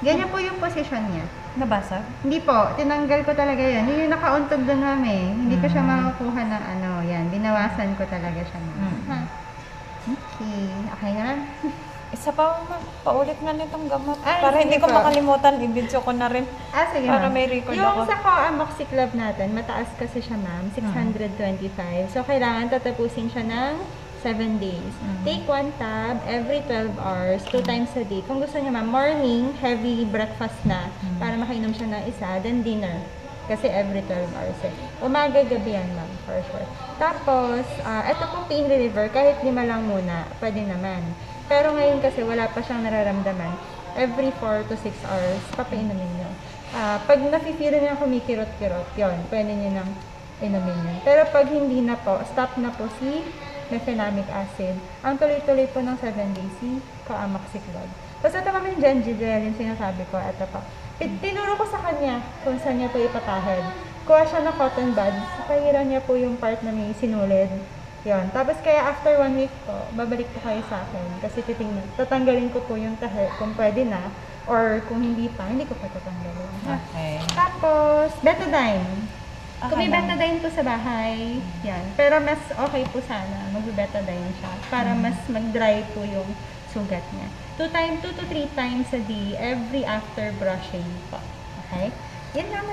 Ganyan po yung position niya. Nabasag? Hindi po, tinanggal ko talaga yun. Yun yung nakauntog doon, ma'am eh. Hindi ko siya makakuha ng ano, yan. Binawasan ko talaga siya, ma'am. Ha? Okay. Okay na, ma'am? Isa pa, paulit na nitong gamot. Ay, Para hindi sige ko po. makalimutan, i-video ko na rin. Sige, Para ma'am. may record yung ako. sa Amoxiclav natin, mataas kasi siya, ma'am. 625. So, kailangan tatapusin siya ng 7 days. Take 1 tab every 12 hours, 2 times a day. Kung gusto niyo, ma'am, morning, heavy breakfast na, para makainom siya ng isa, then dinner. Kasi every 12 hours eh. Umaga, gabi yan, ma'am, for sure. Tapos, ito pong pain reliever, kahit 5 lang muna, pwede naman. Pero ngayon kasi wala pa siyang nararamdaman. Every 4 to 6 hours, papainumin niyo. Pag nafe-feel niya kumikirot-kirot, yun, pwede niyo nang inumin yun. Pero pag hindi na po, stop na po si mefenamic acid. Ang tuloy-tuloy po ng 7 days, si Amoxiclav. Tapos ito kami yung Gengidel, yung sinasabi ko, ito po. Tinuro ko sa kanya kung saan niya po ipatahid. Kuha siya ng cotton buds, pahiran niya po yung part na may sinulid. Yun. Tapos kaya after 1 week po, babalik po kayo sa akin. Kasi tatanggalin ko po yung tahi kung pwede na. Or kung hindi pa, hindi ko pa tatanggalin. Okay. Tapos, betadine. Kung may lang. betadine po sa bahay, yan. Pero mas okay po sana, mag-betadine siya. Para mas mag-dry po yung sugat niya. 2 to 3 times a day, every after brushing po. Okay? Yan lang.